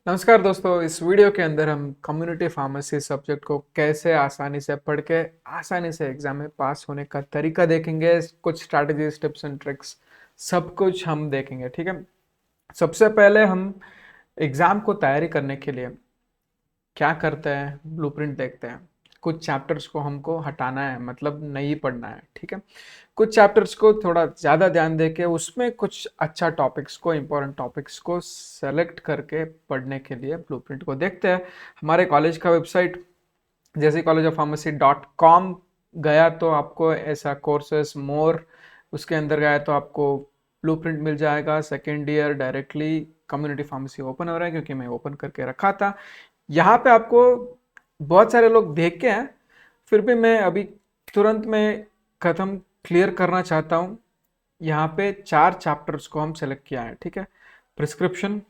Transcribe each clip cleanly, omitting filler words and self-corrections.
नमस्कार दोस्तों, इस वीडियो के अंदर हम कम्युनिटी फार्मेसी सब्जेक्ट को कैसे आसानी से पढ़ के आसानी से एग्जाम में पास होने का तरीका देखेंगे। कुछ स्ट्रैटेजीज, टिप्स एंड ट्रिक्स सब कुछ हम देखेंगे। ठीक है। सबसे पहले हम एग्जाम को तैयारी करने के लिए क्या करते हैं, ब्लूप्रिंट देखते हैं। कुछ चैप्टर्स को हमको हटाना है, मतलब नहीं पढ़ना है। ठीक है। कुछ चैप्टर्स को थोड़ा ज़्यादा ध्यान देके उसमें कुछ अच्छा टॉपिक्स को, इम्पोर्टेंट टॉपिक्स को सेलेक्ट करके पढ़ने के लिए ब्लूप्रिंट को देखते हैं। हमारे कॉलेज का वेबसाइट जैसे collegeofpharmacy.com गया तो आपको ऐसा कोर्सेस मोर, उसके अंदर गया तो आपको ब्लूप्रिंट मिल जाएगा। Second year directly community pharmacy open हो रहा है क्योंकि मैं ओपन करके रखा था। यहाँ पे आपको बहुत सारे लोग देख के हैं, फिर भी मैं अभी तुरंत में ख़त्म क्लियर करना चाहता हूँ। यहाँ पे 4 चैप्टर्स को हम सेलेक्ट किया है। ठीक है। प्रिस्क्रिप्शन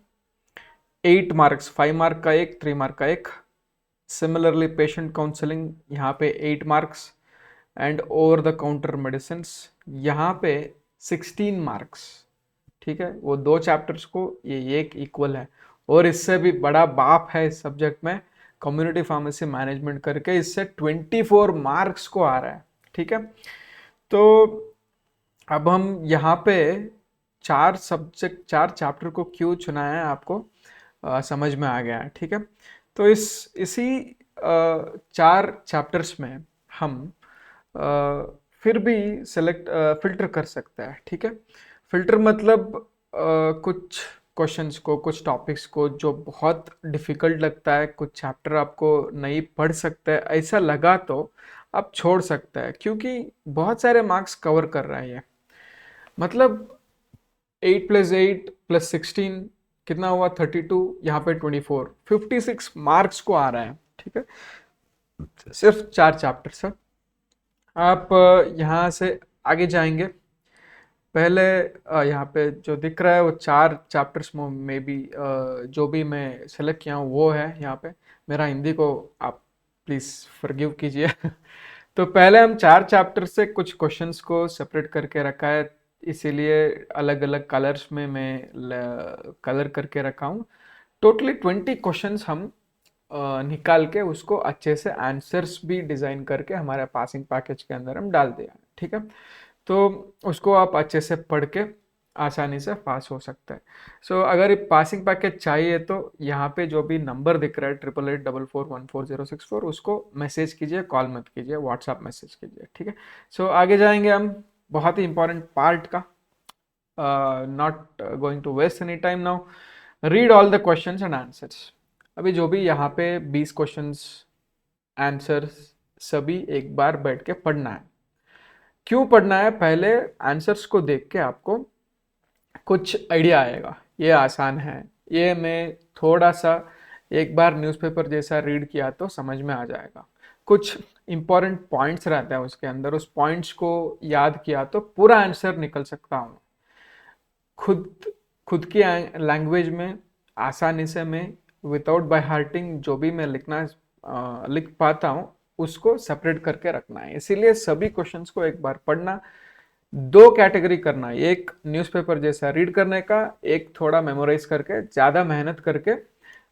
8 मार्क्स, 5 मार्क का एक, 3 मार्क का एक। सिमिलरली पेशेंट काउंसलिंग यहाँ पे 8 marks and over the counter medicine यहाँ पे 16 मार्क्स। ठीक है। वो 2 चैप्टर्स को ये एक इक्वल है। और इससे भी बड़ा बाप है इस सब्जेक्ट में, कम्युनिटी फार्मेसी मैनेजमेंट करके, इससे 24 मार्क्स को आ रहा है। ठीक है। तो अब हम यहाँ पे 4 चैप्टर को क्यों चुना है आपको समझ में आ गया है। ठीक है। तो इसी 4 चैप्टर्स में हम फिर भी सेलेक्ट फिल्टर कर सकते हैं। ठीक है। फिल्टर मतलब कुछ क्वेश्चंस को, कुछ टॉपिक्स को जो बहुत डिफिकल्ट लगता है, कुछ चैप्टर आपको नहीं पढ़ सकते, ऐसा लगा तो आप छोड़ सकते हैं, क्योंकि बहुत सारे मार्क्स कवर कर रहा है ये। मतलब 8 + 8 + 16 कितना हुआ, 32। यहाँ पे 24, 56 मार्क्स को आ रहा है। ठीक है। सिर्फ 4 चैप्टर से आप यहाँ से आगे जाएंगे। पहले यहाँ पे जो दिख रहा है वो 4 चैप्टर्स में भी जो भी मैं सेलेक्ट किया हूँ वो है यहाँ पे। मेरा हिंदी को आप प्लीज़ फॉरगिव कीजिए। तो पहले हम 4 चैप्टर से कुछ क्वेश्चंस को सेपरेट करके रखा है, इसीलिए अलग अलग कलर्स में मैं कलर करके रखा हूँ। टोटली 20 क्वेश्चंस हम निकाल के उसको अच्छे से आंसर्स भी डिज़ाइन करके हमारे पासिंग पैकेज के अंदर हम डाल दिया। ठीक है। तो उसको आप अच्छे से पढ़ के आसानी से पास हो सकते हैं। सो अगर ये पासिंग पैकेज चाहिए तो यहाँ पे जो भी नंबर दिख रहा है 8844144064, उसको मैसेज कीजिए, कॉल मत कीजिए, व्हाट्सएप मैसेज कीजिए। ठीक है। सो आगे जाएंगे हम बहुत ही इंपॉर्टेंट पार्ट का। Not going to waste any time now. Read all the questions and answers. अभी जो भी यहाँ पे 20 क्वेश्चंस, आंसर्स सभी एक बार बैठ के पढ़ना है। क्यों पढ़ना है? पहले आंसर्स को देख के आपको कुछ आइडिया आएगा, ये आसान है, ये मैं थोड़ा सा एक बार न्यूज़पेपर जैसा रीड किया तो समझ में आ जाएगा। कुछ इंपॉर्टेंट पॉइंट्स रहते हैं उसके अंदर, उस पॉइंट्स को याद किया तो पूरा आंसर निकल सकता हूँ। खुद खुद की लैंग्वेज में आसानी से मैं विदाउट बाय हार्टिंग जो भी मैं लिख पाता हूँ उसको सेपरेट करके रखना है। इसीलिए सभी क्वेश्चंस को एक बार पढ़ना, 2 कैटेगरी करना है, एक न्यूज़पेपर जैसा रीड करने का, एक थोड़ा मेमोराइज करके ज़्यादा मेहनत करके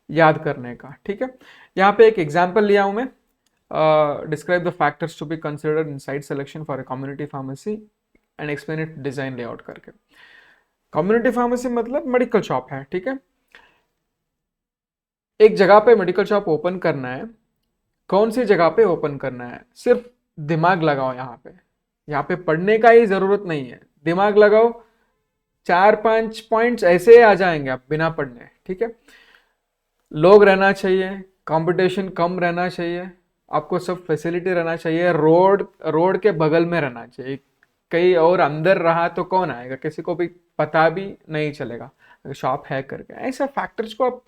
याद करने का। ठीक है। यहाँ पे एक एग्जाम्पल लिया हूँ मैं। Describe the factors to be considered in site selection for a community pharmacy and explain it design layout करके। कम्युनिटी फार्मेसी मतलब मेडिकल शॉप है। ठीक है। एक जगह पे मेडिकल शॉप ओपन करना है, कौन सी जगह पे ओपन करना है, सिर्फ दिमाग लगाओ। यहाँ पे पढ़ने का ही जरूरत नहीं है, दिमाग लगाओ, 4-5 पॉइंट्स ऐसे आ जाएंगे आप बिना पढ़ने। ठीक है। लोग रहना चाहिए, कंपटीशन कम रहना चाहिए, आपको सब फैसिलिटी रहना चाहिए, रोड रोड के बगल में रहना चाहिए। कहीं और अंदर रहा तो कौन आएगा, किसी को भी पता भी नहीं चलेगा अगर शॉप है करके। ऐसा फैक्टर्स को आप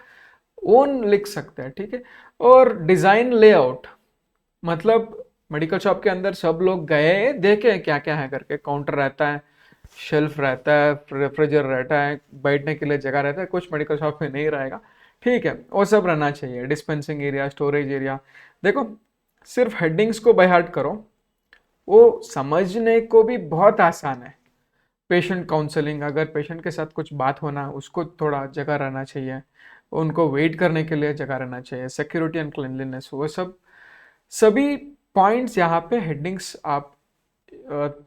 ओन लिख सकते हैं। ठीक है। और डिजाइन लेआउट मतलब मेडिकल शॉप के अंदर सब लोग गए, देखे क्या क्या है करके, काउंटर रहता है, शेल्फ रहता है, रेफ्रिजरेटर रहता है, बैठने के लिए जगह रहता है। कुछ मेडिकल शॉप में नहीं रहेगा। ठीक है। वो सब रहना चाहिए, डिस्पेंसिंग एरिया, स्टोरेज एरिया। देखो, सिर्फ हेडिंग्स को बाय हार्ट करो, वो समझने को भी बहुत आसान है। पेशेंट काउंसलिंग, अगर पेशेंट के साथ कुछ बात होना, उसको थोड़ा जगह रहना चाहिए। उनको वेट करने के लिए जगह रहना चाहिए, सिक्योरिटी एंड क्लीनलीनेस, वो सब सभी पॉइंट्स यहाँ पे हेडिंग्स आप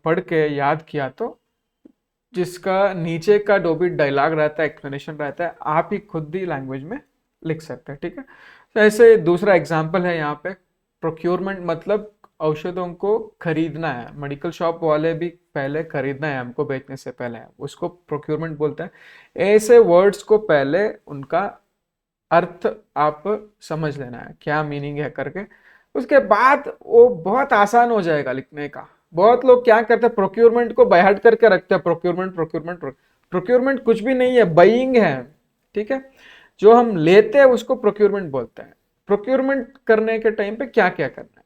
पढ़ के याद किया तो जिसका नीचे का जो भी डायलॉग रहता है, एक्सप्लेनेशन रहता है, आप ही खुद ही लैंग्वेज में लिख सकते हैं, ठीक है। तो ऐसे दूसरा एग्जांपल है यहाँ पे, प्रोक्योरमेंट मतलब औषधों को खरीदना है, मेडिकल शॉप वाले भी पहले खरीदना है हमको बेचने से पहले, उसको प्रोक्योरमेंट बोलते हैं। ऐसे वर्ड्स को पहले उनका अर्थ आप समझ लेना है क्या मीनिंग है करके, उसके बाद वो बहुत आसान हो जाएगा लिखने का। बहुत लोग क्या करते हैं, प्रोक्योरमेंट को बाय हार्ट करके रखते हैं, प्रोक्योरमेंट प्रोक्योरमेंट प्रोक्योरमेंट कुछ भी नहीं है, बाइंग है, ठीक है। जो हम लेते हैं उसको प्रोक्योरमेंट बोलते हैं। प्रोक्योरमेंट करने के टाइम पे क्या क्या करना है,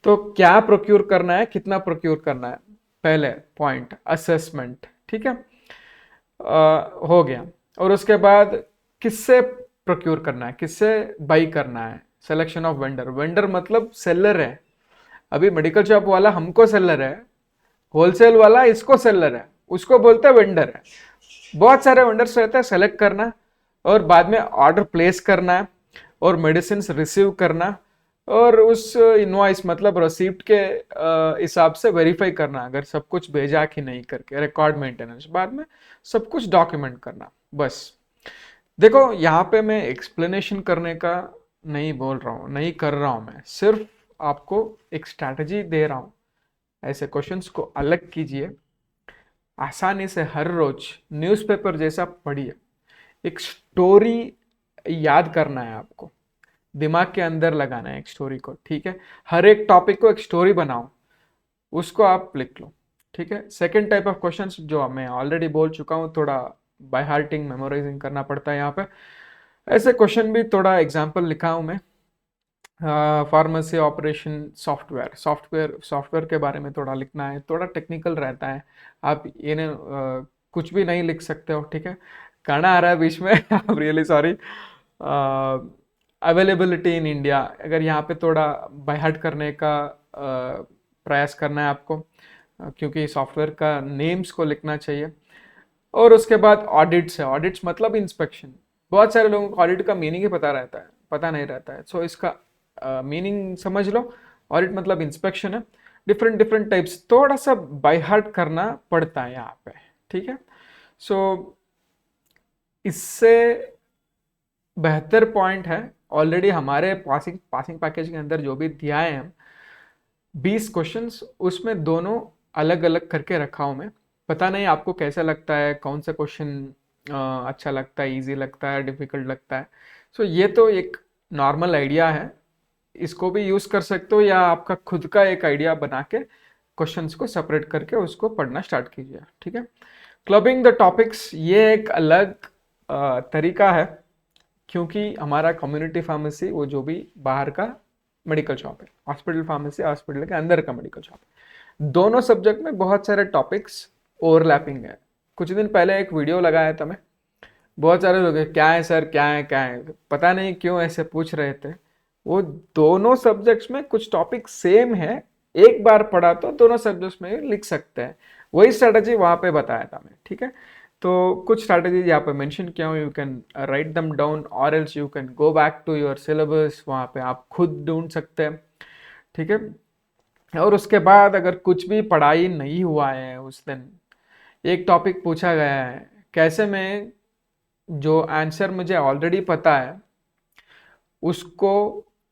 तो क्या प्रोक्योर करना है, कितना प्रोक्योर करना है, पहले पॉइंट असेसमेंट, ठीक है, हो गया। और उसके बाद किससे प्रोक्योर करना है, किससे बाई करना है, सिलेक्शन ऑफ वेंडर, वेंडर मतलब सेलर है। अभी मेडिकल शॉप वाला हमको सेलर है, होलसेल वाला इसको सेलर है, उसको बोलते हैं वेंडर है। बहुत सारे वेंडर्स रहते हैं, सेलेक्ट करना और बाद में ऑर्डर प्लेस करना है और मेडिसिन रिसीव करना और उस इनवॉइस मतलब रसीप्ट के हिसाब से वेरीफाई करना अगर सब कुछ भेजा कि नहीं करके, रिकॉर्ड मेंटेनेंस, बाद में सब कुछ डॉक्यूमेंट करना। बस देखो यहाँ पे मैं एक्सप्लेनेशन करने का नहीं बोल रहा हूँ, नहीं कर रहा हूँ, मैं सिर्फ आपको एक स्ट्रैटेजी दे रहा हूँ। ऐसे क्वेश्चंस को अलग कीजिए, आसानी से हर रोज न्यूज़पेपर जैसा पढ़िए, एक स्टोरी याद करना है आपको, दिमाग के अंदर लगाना है एक स्टोरी को, ठीक है। हर एक टॉपिक को एक स्टोरी बनाओ, उसको आप लिख लो, ठीक है। सेकेंड टाइप ऑफ क्वेश्चंस जो मैं ऑलरेडी बोल चुका हूँ, थोड़ा बाय हार्टिंग मेमोराइजिंग करना पड़ता है यहाँ पे, ऐसे क्वेश्चन भी थोड़ा एग्जाम्पल लिखा हूँ मैं। फार्मेसी ऑपरेशन सॉफ्टवेयर, सॉफ्टवेयर के बारे में थोड़ा लिखना है, थोड़ा टेक्निकल रहता है, आप ये कुछ भी नहीं लिख सकते हो, ठीक है। गाना आ रहा है बीच में I really sorry. Availability in India, अगर यहाँ पे थोड़ा बाय हार्ट करने का प्रयास करना है आपको, क्योंकि सॉफ्टवेयर का नेम्स को लिखना चाहिए। और उसके बाद ऑडिट्स है, ऑडिट्स मतलब इंस्पेक्शन। बहुत सारे लोगों को ऑडिट का मीनिंग ही पता रहता है, पता नहीं रहता है, सो इसका मीनिंग समझ लो। ऑडिट मतलब इंस्पेक्शन है, डिफरेंट डिफरेंट टाइप्स, थोड़ा सा बाय हार्ट करना पड़ता है यहाँ पे, ठीक है। सो इससे बेहतर पॉइंट है, ऑलरेडी हमारे पासिंग पासिंग पैकेज के अंदर जो भी दिया है हम 20 क्वेश्चंस, उसमें दोनों अलग अलग करके रखा हूं मैं। पता नहीं आपको कैसा लगता है, कौन सा क्वेश्चन अच्छा लगता है, इजी लगता है, डिफिकल्ट लगता है। सो ये तो एक नॉर्मल आइडिया है, इसको भी यूज कर सकते हो या आपका खुद का एक आइडिया बना के क्वेश्चंस को सेपरेट करके उसको पढ़ना स्टार्ट कीजिए, ठीक है। क्लबिंग द टॉपिक्स ये एक अलग तरीका है, क्योंकि हमारा कम्युनिटी फार्मेसी वो जो भी बाहर का मेडिकल शॉप है, हॉस्पिटल फार्मेसी हॉस्पिटल के अंदर का मेडिकल शॉप है, दोनों सब्जेक्ट में बहुत सारे टॉपिक्स ओवरलैपिंग है। कुछ दिन पहले एक वीडियो लगाया था मैं, बहुत सारे लोग क्या है सर, क्या है क्या है, पता नहीं क्यों ऐसे पूछ रहे थे। वो दोनों सब्जेक्ट्स में कुछ टॉपिक सेम है, एक बार पढ़ा तो दोनों सब्जेक्ट्स में लिख सकते हैं, वही स्ट्रैटेजी वहां पे बताया था मैं, ठीक है। तो कुछ स्ट्रैटेजी यहाँ पे मेंशन किया हूँ, you can write them down और else you can go back to your syllabus, वहाँ पे आप खुद ढूंढ सकते हैं, ठीक है। और उसके बाद अगर कुछ भी पढ़ाई नहीं हुआ है उस दिन, एक टॉपिक पूछा गया है, कैसे मैं जो आंसर मुझे ऑलरेडी पता है उसको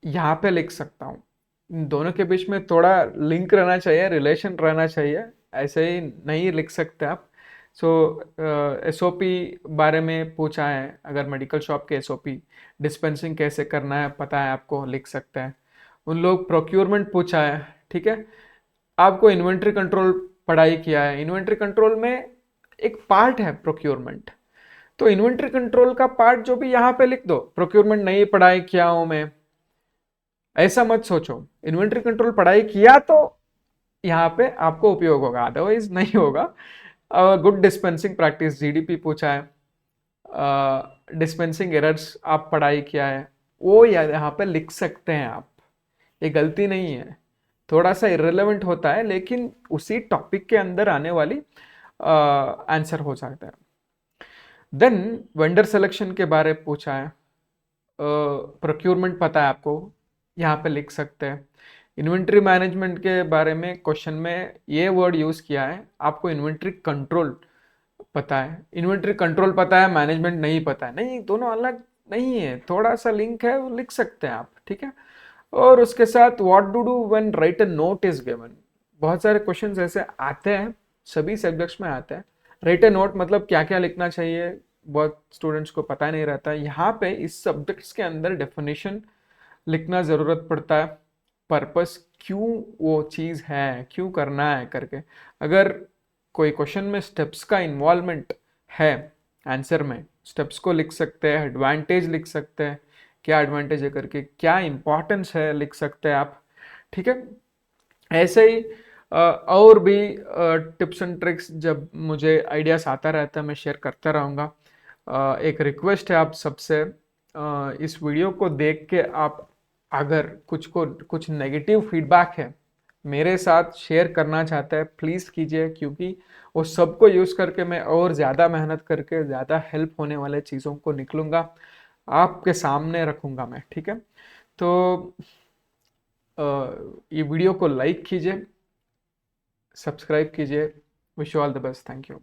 यहाँ पे लिख सकता हूँ। इन दोनों के बीच में थोड़ा लिंक रहना चाहिए, रिलेशन रहना चाहिए, ऐसे ही नहीं लिख सकते आप। सो एसओपी बारे में पूछा है, अगर मेडिकल शॉप के एसओपी डिस्पेंसिंग कैसे करना है पता है आपको, लिख सकते हैं। उन लोग प्रोक्योरमेंट पूछा है, ठीक है। आपको इन्वेंट्री कंट्रोल पढ़ाई किया है, इन्वेंट्री कंट्रोल में एक पार्ट है प्रोक्योरमेंट, तो इन्वेंट्री कंट्रोल का पार्ट जो भी यहाँ पे लिख दो। प्रोक्योरमेंट नहीं पढ़ाई किया हूं मैं, ऐसा मत सोचो, इन्वेंट्री कंट्रोल पढ़ाई किया तो यहाँ पे आपको उपयोग होगा, अदरवाइज नहीं होगा। गुड डिस्पेंसिंग प्रैक्टिस जीडीपी पूछा है, डिस्पेंसिंग एरर्स आप पढ़ाई किया है, वो यहाँ पे लिख सकते हैं आप, ये गलती नहीं है। थोड़ा सा इरेलेवेंट होता है लेकिन उसी टॉपिक के अंदर आने वाली आंसर हो सकता है। देन वेंडर सिलेक्शन के बारे में पूछा है, प्रोक्योरमेंट पता है आपको, यहाँ पे लिख सकते हैं। इन्वेंट्री मैनेजमेंट के बारे में क्वेश्चन में ये वर्ड यूज़ किया है, आपको इन्वेंट्री कंट्रोल पता है। इन्वेंट्री कंट्रोल पता है, मैनेजमेंट नहीं पता है, नहीं, दोनों अलग नहीं है, थोड़ा सा लिंक है, वो लिख सकते हैं आप, ठीक है। और उसके साथ what to do when write a note is given, बहुत सारे क्वेश्चंस ऐसे आते हैं, सभी सब्जेक्ट्स में आते हैं। राइट अ नोट मतलब क्या क्या लिखना चाहिए, बहुत स्टूडेंट्स को पता नहीं रहता है। यहाँ पे इस सब्जेक्ट्स के अंदर डेफिनेशन लिखना ज़रूरत पड़ता है, पर्पस क्यों वो चीज़ है, क्यों करना है करके। अगर कोई क्वेश्चन में स्टेप्स का इन्वॉल्वमेंट है आंसर में, स्टेप्स को लिख सकते हैं, एडवांटेज लिख सकते हैं, क्या एडवांटेज है करके, क्या इंपॉर्टेंस है लिख सकते हैं आप, ठीक है। ऐसे ही और भी टिप्स एंड ट्रिक्स जब मुझे आइडियाज आता रहता है मैं शेयर करता रहूँगा। एक रिक्वेस्ट है आप सबसे, इस वीडियो को देख के आप अगर कुछ नेगेटिव फीडबैक है मेरे साथ शेयर करना चाहते हैं, प्लीज़ कीजिए, क्योंकि वो सबको यूज़ करके मैं और ज़्यादा मेहनत करके ज़्यादा हेल्प होने वाले चीज़ों को निकलूँगा, आपके सामने रखूँगा मैं, ठीक है। तो ये वीडियो को लाइक कीजिए, सब्सक्राइब कीजिए। Wish you all the best, thank you.